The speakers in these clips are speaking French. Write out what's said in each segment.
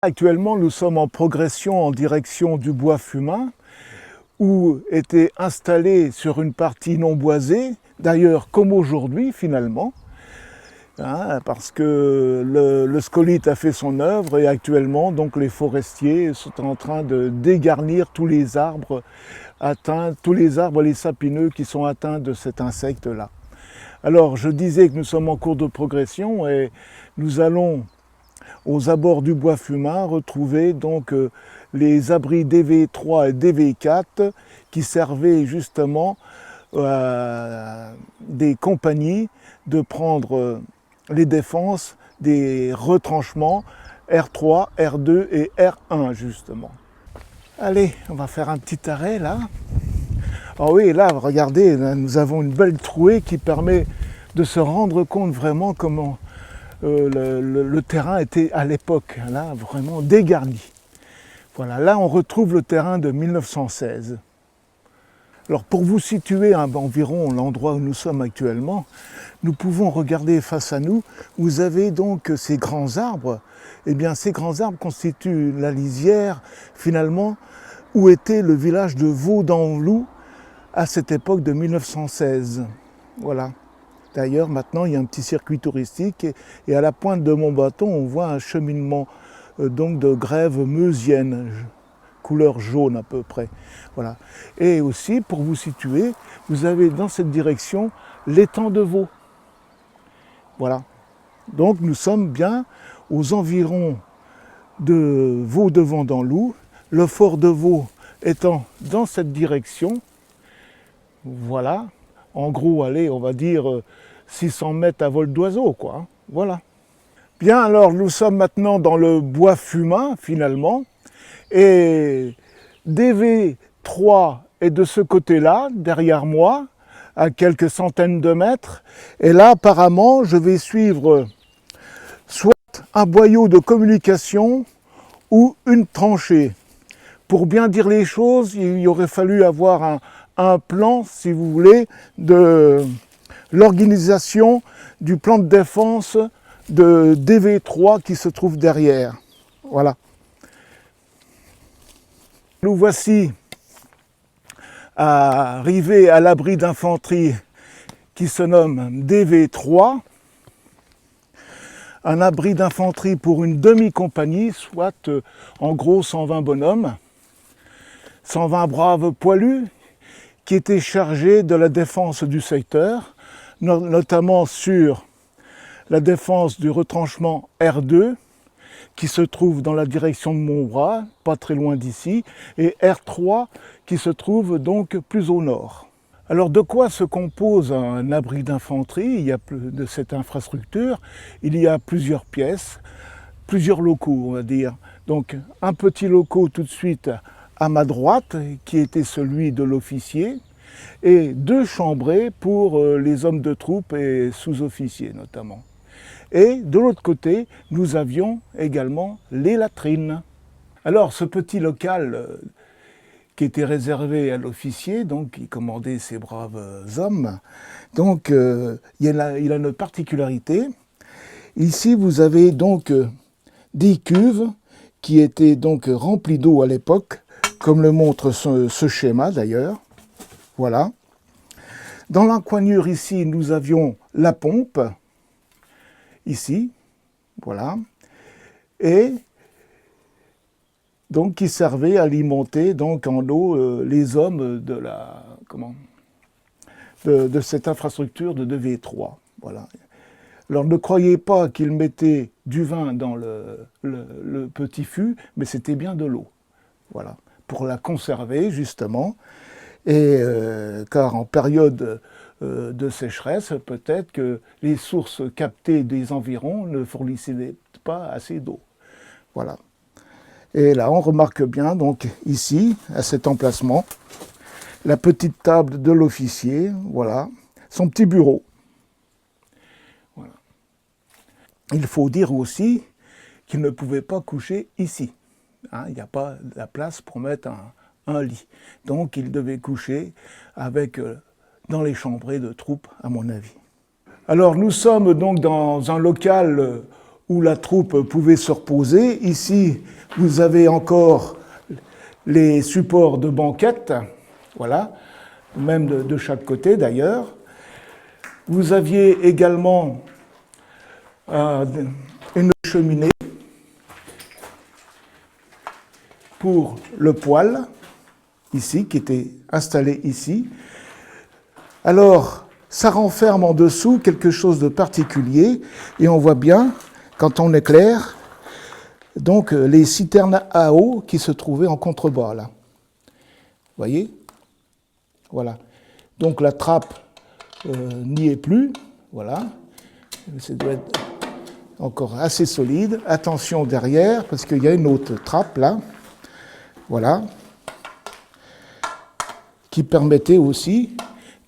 Actuellement, nous sommes en progression en direction du bois fumain, où était installé sur une partie non boisée, d'ailleurs comme aujourd'hui finalement, hein, parce que le scolyte a fait son œuvre et actuellement donc les forestiers sont en train de dégarnir tous les arbres atteints, tous les arbres les sapineux qui sont atteints de cet insecte-là. Alors je disais que nous sommes en cours de progression et nous allons aux abords du bois fumain retrouver donc les abris DV3 et DV4 qui servaient justement à des compagnies de prendre les défenses des retranchements R3, R2 et R1 justement. Allez, on va faire un petit arrêt là. Ah oui, là, regardez, là, nous avons une belle trouée qui permet de se rendre compte vraiment comment le terrain était à l'époque, là, vraiment dégarni. Voilà, là on retrouve le terrain de 1916. Alors pour vous situer environ l'endroit où nous sommes actuellement, nous pouvons regarder face à nous, vous avez donc ces grands arbres. Eh bien ces grands arbres constituent la lisière finalement où était le village de Vaux-d'en-Loup à cette époque de 1916. Voilà. D'ailleurs maintenant il y a un petit circuit touristique et à la pointe de mon bâton on voit un cheminement donc de grève meusienne, couleur jaune à peu près. Voilà. Et aussi, pour vous situer, vous avez dans cette direction l'étang de Vaux. Voilà. Donc nous sommes bien aux environs de Vaux-de-Vent-d'en-Loup, le fort de Vaux étant dans cette direction. Voilà. En gros, allez, on va dire 600 mètres à vol d'oiseau, quoi. Voilà. Bien, alors nous sommes maintenant dans le bois fumain, finalement, et DV3 est de ce côté-là, derrière moi, à quelques centaines de mètres, et là, apparemment, je vais suivre soit un boyau de communication ou une tranchée. Pour bien dire les choses, il aurait fallu avoir un plan, si vous voulez, de l'organisation du plan de défense de DV3 qui se trouve derrière. Voilà. Nous voici arrivés à l'abri d'infanterie qui se nomme DV3. Un abri d'infanterie pour une demi-compagnie, soit en gros 120 bonhommes, 120 braves poilus qui étaient chargés de la défense du secteur, notamment sur la défense du retranchement R2, qui se trouve dans la direction de Montbras, pas très loin d'ici, et R3, qui se trouve donc plus au nord. Alors de quoi se compose un abri d'infanterie de cette infrastructure? Il y a plusieurs pièces, plusieurs locaux, on va dire. Donc un petit local tout de suite à ma droite, qui était celui de l'officier, et deux chambrées pour les hommes de troupe et sous-officiers notamment. Et de l'autre côté, nous avions également les latrines. Alors ce petit local qui était réservé à l'officier, donc qui commandait ces braves hommes, donc il a une particularité. Ici vous avez donc des cuves qui étaient donc remplies d'eau à l'époque, comme le montre ce schéma d'ailleurs. Voilà. Dans l'encoignure ici, nous avions la pompe, ici, voilà, et donc qui servait à alimenter donc en eau les hommes de cette infrastructure de DV3. Voilà. Alors ne croyez pas qu'ils mettaient du vin dans le petit fût, mais c'était bien de l'eau, voilà, pour la conserver justement, et car en période de sécheresse, peut-être que les sources captées des environs ne fournissaient pas assez d'eau. Voilà. Et là, on remarque bien, donc ici, à cet emplacement, la petite table de l'officier, voilà, son petit bureau. Voilà. Il faut dire aussi qu'il ne pouvait pas coucher ici. Hein, il n'y a pas la place pour mettre un lit. Donc, il devait coucher avec dans les chambrées de troupes, à mon avis. Alors nous sommes donc dans un local où la troupe pouvait se reposer. Ici, vous avez encore les supports de banquette, voilà, même de chaque côté d'ailleurs. Vous aviez également une cheminée pour le poêle, ici, qui était installé ici. Alors, ça renferme en dessous quelque chose de particulier, et on voit bien, quand on éclaire, donc les citernes à eau qui se trouvaient en contrebas, là. Vous voyez? Voilà. Donc la trappe n'y est plus, voilà. Ça doit être encore assez solide. Attention derrière, parce qu'il y a une autre trappe, là. Voilà. Qui permettait aussi,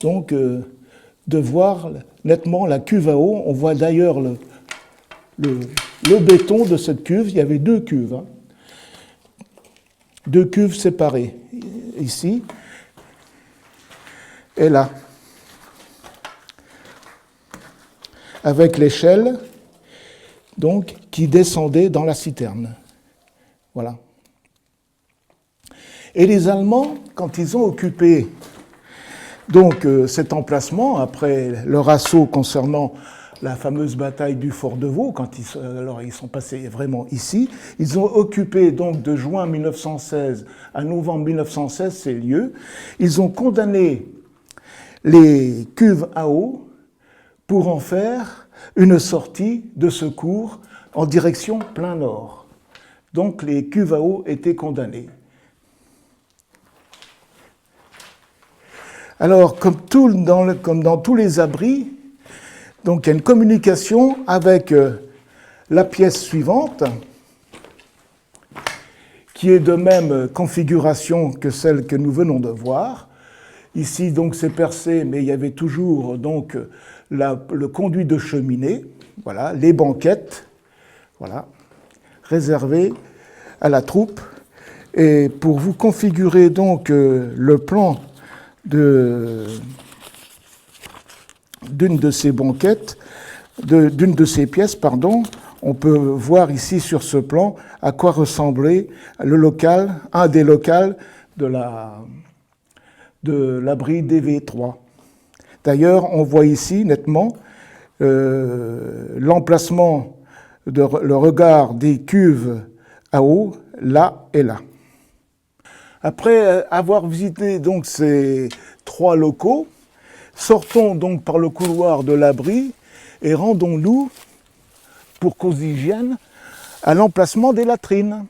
donc, de voir nettement la cuve à eau. On voit d'ailleurs le béton de cette cuve. Il y avait deux cuves, hein. Deux cuves séparées, ici et là, avec l'échelle donc qui descendait dans la citerne. Voilà. Et les Allemands, quand ils ont occupé donc cet emplacement, après leur assaut concernant la fameuse bataille du Fort de Vaux, quand ils sont passés vraiment ici, ils ont occupé donc de juin 1916 à novembre 1916 ces lieux. Ils ont condamné les cuves à eau pour en faire une sortie de secours en direction plein nord. Donc les cuves à eau étaient condamnées. Alors, comme dans tous les abris, donc il y a une communication avec la pièce suivante, qui est de même configuration que celle que nous venons de voir. Ici, donc, c'est percé, mais il y avait toujours donc le conduit de cheminée, voilà, les banquettes, voilà, réservées à la troupe. Et pour vous configurer donc le plan d'une de ces banquettes, d'une de ces pièces, pardon, on peut voir ici sur ce plan à quoi ressemblait le local, un des locals de l'abri DV3. D'ailleurs, on voit ici nettement l'emplacement, le regard des cuves à eau, là et là. Après avoir visité donc ces trois locaux, sortons donc par le couloir de l'abri et rendons-nous, pour cause d'hygiène, à l'emplacement des latrines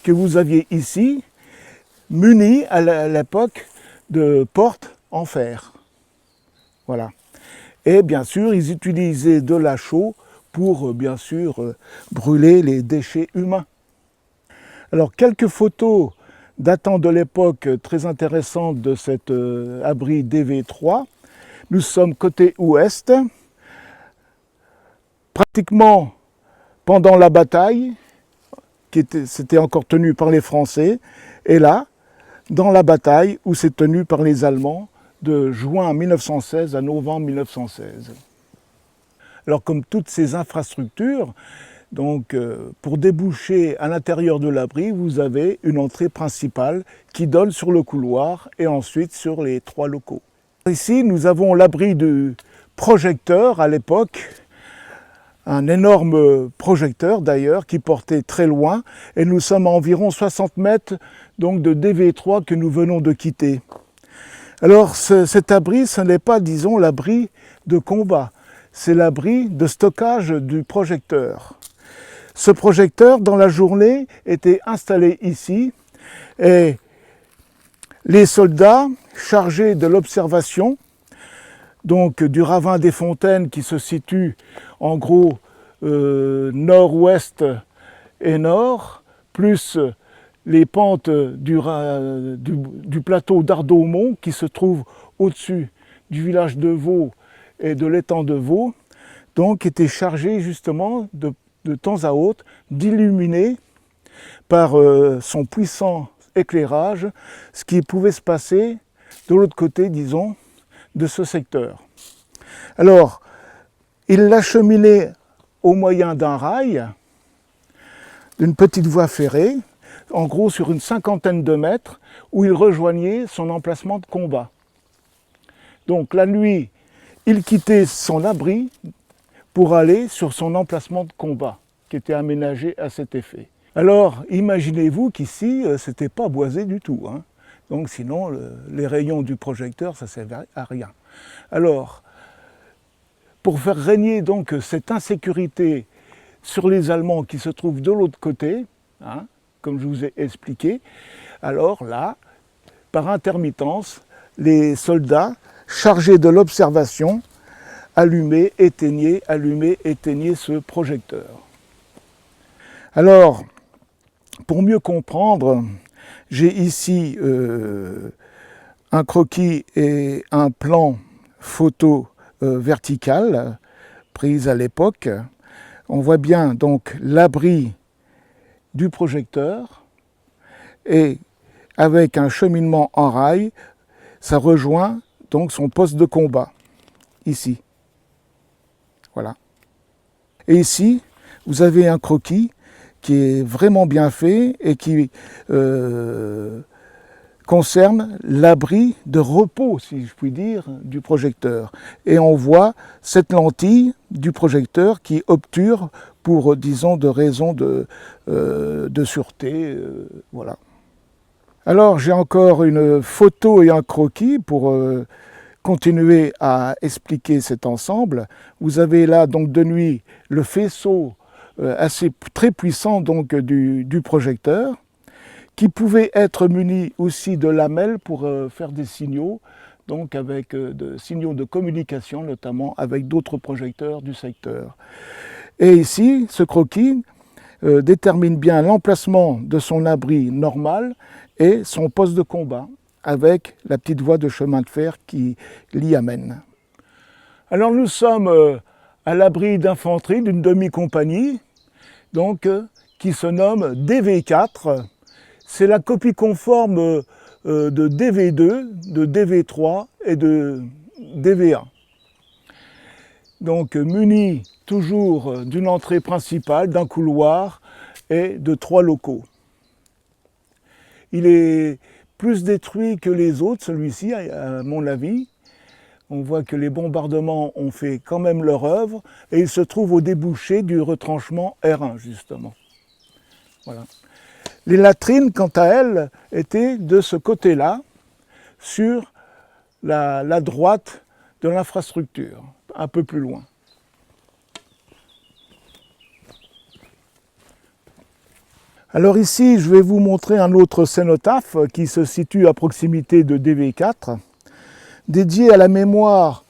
que vous aviez ici, munies à l'époque de portes en fer. Voilà. Et bien sûr, ils utilisaient de la chaux pour, bien sûr, brûler les déchets humains. Alors, quelques photos datant de l'époque très intéressantes de cet abri DV3. Nous sommes côté ouest, pratiquement pendant la bataille, qui s'était encore tenue par les Français, et là, dans la bataille où c'est tenu par les Allemands de juin 1916 à novembre 1916. Alors, comme toutes ces infrastructures, donc, pour déboucher à l'intérieur de l'abri, vous avez une entrée principale qui donne sur le couloir et ensuite sur les trois locaux. Ici, nous avons l'abri du projecteur à l'époque, un énorme projecteur d'ailleurs qui portait très loin, et nous sommes à environ 60 mètres donc, de DV3 que nous venons de quitter. Alors, cet abri, ce n'est pas, disons, l'abri de combat, c'est l'abri de stockage du projecteur. Ce projecteur, dans la journée, était installé ici et les soldats chargés de l'observation, donc du ravin des Fontaines qui se situe en gros nord-ouest et nord, plus les pentes du plateau d'Ardaumont qui se trouve au-dessus du village de Vaux et de l'étang de Vaux, donc étaient chargés justement de temps à autre, d'illuminer par son puissant éclairage ce qui pouvait se passer de l'autre côté, disons, de ce secteur. Alors, il l'acheminait au moyen d'un rail, d'une petite voie ferrée, en gros sur une cinquantaine de mètres, où il rejoignait son emplacement de combat. Donc la nuit, il quittait son abri pour aller sur son emplacement de combat, qui était aménagé à cet effet. Alors, imaginez-vous qu'ici, ce n'était pas boisé du tout, hein. Donc sinon, les rayons du projecteur, ça ne servait à rien. Alors, pour faire régner donc cette insécurité sur les Allemands qui se trouvent de l'autre côté, hein, comme je vous ai expliqué, alors là, par intermittence, les soldats chargés de l'observation allumaient, éteignaient ce projecteur. Alors, pour mieux comprendre, j'ai ici un croquis et un plan photo vertical prise à l'époque. On voit bien donc l'abri du projecteur et avec un cheminement en rail, ça rejoint donc son poste de combat, ici. Voilà. Et ici, vous avez un croquis qui est vraiment bien fait et qui concerne l'abri de repos, si je puis dire, du projecteur. Et on voit cette lentille du projecteur qui obture pour, disons, de raisons de sûreté. Voilà. Alors, j'ai encore une photo et un croquis pour continuer à expliquer cet ensemble. Vous avez là, donc, de nuit, le faisceau très puissant donc, du projecteur, qui pouvait être muni aussi de lamelles pour faire des signaux, donc avec des signaux de communication, notamment avec d'autres projecteurs du secteur. Et ici, ce croquis détermine bien l'emplacement de son abri normal et son poste de combat, avec la petite voie de chemin de fer qui l'y amène. Alors nous sommes à l'abri d'infanterie d'une demi-compagnie, donc qui se nomme DV4. C'est la copie conforme de DV2, de DV3 et de DV1. Donc muni toujours d'une entrée principale, d'un couloir et de 3 locaux. Il est plus détruit que les autres, celui-ci, à mon avis. On voit que les bombardements ont fait quand même leur œuvre et il se trouve au débouché du retranchement R1, justement. Voilà. Les latrines, quant à elles, étaient de ce côté-là, sur la droite de l'infrastructure, un peu plus loin. Alors ici, je vais vous montrer un autre cénotaphe qui se situe à proximité de DV4, dédié à la mémoire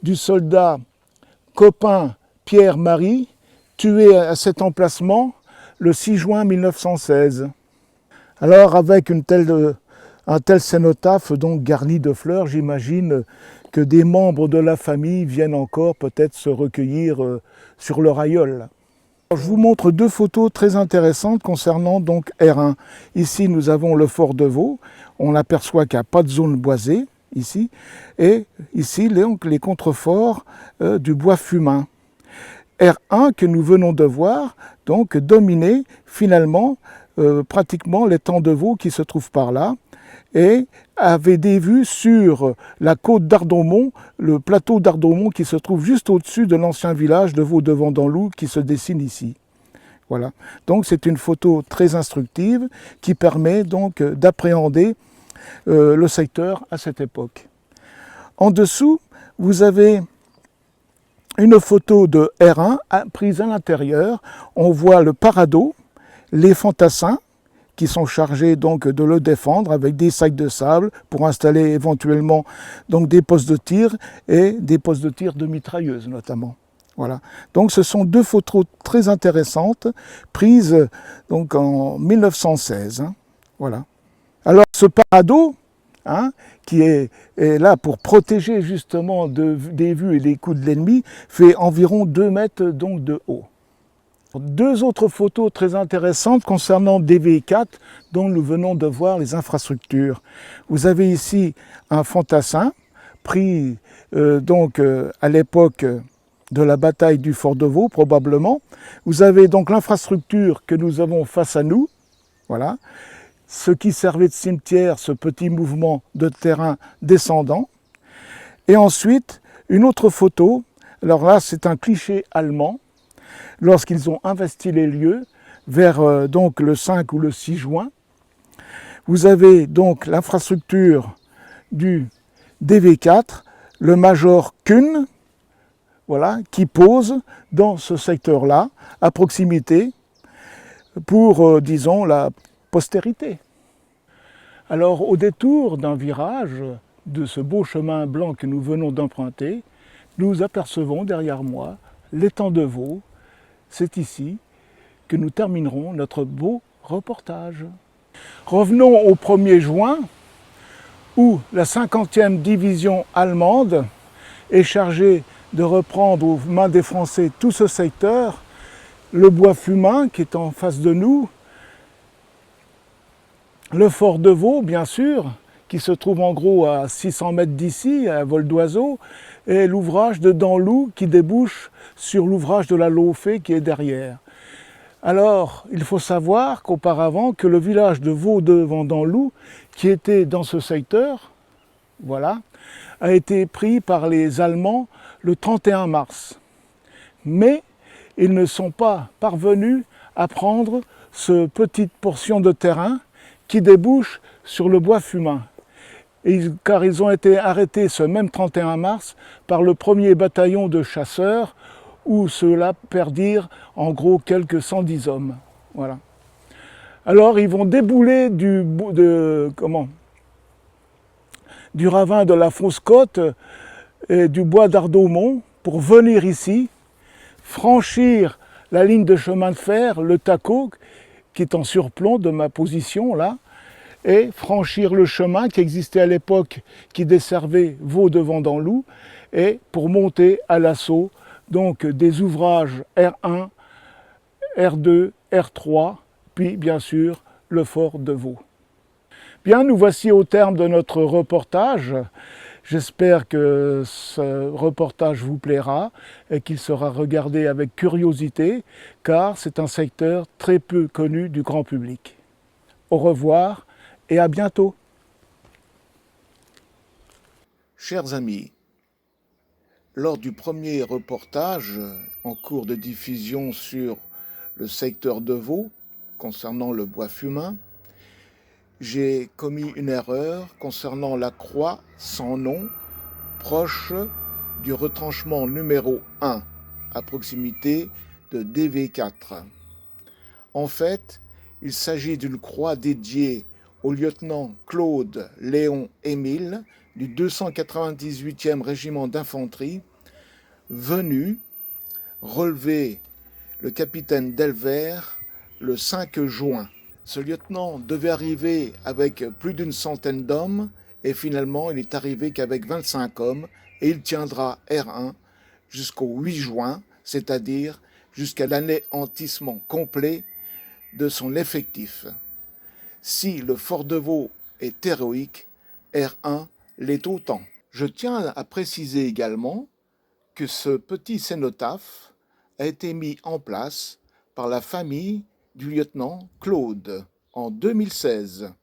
du soldat Copin Pierre-Marie, tué à cet emplacement le 6 juin 1916. Alors avec un tel cénotaphe donc garni de fleurs, j'imagine que des membres de la famille viennent encore peut-être se recueillir sur leur aïeul. Je vous montre 2 photos très intéressantes concernant donc R1. Ici nous avons le fort de Vaux, on aperçoit qu'il n'y a pas de zone boisée ici, et ici les contreforts du bois fumain. R1 que nous venons de voir donc dominait finalement pratiquement l'étang de Vaux qui se trouve par là et avait des vues sur la côte d'Ardomont, le plateau d'Ardomont qui se trouve juste au-dessus de l'ancien village de Vaux-de-Vendanloup qui se dessine ici. Voilà. Donc c'est une photo très instructive qui permet donc d'appréhender le secteur à cette époque. En dessous, vous avez une photo de R1 prise à l'intérieur. On voit le paradeau, les fantassins qui sont chargés donc de le défendre avec des sacs de sable pour installer éventuellement donc des postes de tir et des postes de tir de mitrailleuses notamment. Voilà. Donc ce sont 2 photos très intéressantes prises donc en 1916. Hein. Voilà. Alors ce paradeau, hein, qui est là pour protéger justement des vues et des coups de l'ennemi, fait environ 2 mètres donc de haut. 2 autres photos très intéressantes concernant DV4 dont nous venons de voir les infrastructures. Vous avez ici un fantassin pris donc à l'époque de la bataille du Fort de Vaux, probablement. Vous avez donc l'infrastructure que nous avons face à nous, voilà, ce qui servait de cimetière, ce petit mouvement de terrain descendant. Et ensuite, une autre photo, alors là c'est un cliché allemand, lorsqu'ils ont investi les lieux vers donc le 5 ou le 6 juin. Vous avez donc l'infrastructure du DV4, le Major Kuhn, voilà, qui pose dans ce secteur-là, à proximité, pour, disons, la postérité. Alors, au détour d'un virage de ce beau chemin blanc que nous venons d'emprunter, nous apercevons derrière moi l'étang de Vaux. C'est ici que nous terminerons notre beau reportage. Revenons au 1er juin, où la 50e division allemande est chargée de reprendre aux mains des Français tout ce secteur, le bois Fumain qui est en face de nous, le fort de Vaux bien sûr, qui se trouve en gros à 600 mètres d'ici, à vol d'oiseau, et l'ouvrage de Danlou qui débouche sur l'ouvrage de la Laufée qui est derrière. Alors, il faut savoir qu'auparavant, que le village de Vaux-devant-Danlou, qui était dans ce secteur, voilà, a été pris par les Allemands le 31 mars. Mais ils ne sont pas parvenus à prendre cette petite portion de terrain qui débouche sur le bois Fumain. Car ils ont été arrêtés ce même 31 mars par le 1er bataillon de chasseurs, où ceux-là perdirent en gros quelques 110 hommes. Voilà. Alors ils vont débouler du ravin de la Fausse-Côte et du bois d'Ardaumont pour venir ici, franchir la ligne de chemin de fer, le Taco, qui est en surplomb de ma position là, et franchir le chemin qui existait à l'époque, qui desservait Vaux-devant-Danlou, et pour monter à l'assaut donc des ouvrages R1, R2, R3, puis bien sûr le fort de Vaux. Bien, nous voici au terme de notre reportage. J'espère que ce reportage vous plaira et qu'il sera regardé avec curiosité, car c'est un secteur très peu connu du grand public. Au revoir et à bientôt. Chers amis, lors du premier reportage en cours de diffusion sur le secteur de Vaux, concernant le bois Fumain, j'ai commis une erreur concernant la croix sans nom, proche du retranchement numéro 1, à proximité de DV4. En fait, il s'agit d'une croix dédiée au lieutenant Claude Léon Émile du 298e régiment d'infanterie, venu relever le capitaine Delvert le 5 juin. Ce lieutenant devait arriver avec plus d'une centaine d'hommes et finalement il n'est arrivé qu'avec 25 hommes et il tiendra R1 jusqu'au 8 juin, c'est-à-dire jusqu'à l'anéantissement complet de son effectif. Si le fort de Vaux est héroïque, R1 l'est autant. Je tiens à préciser également que ce petit cénotaphe a été mis en place par la famille du lieutenant Claude en 2016.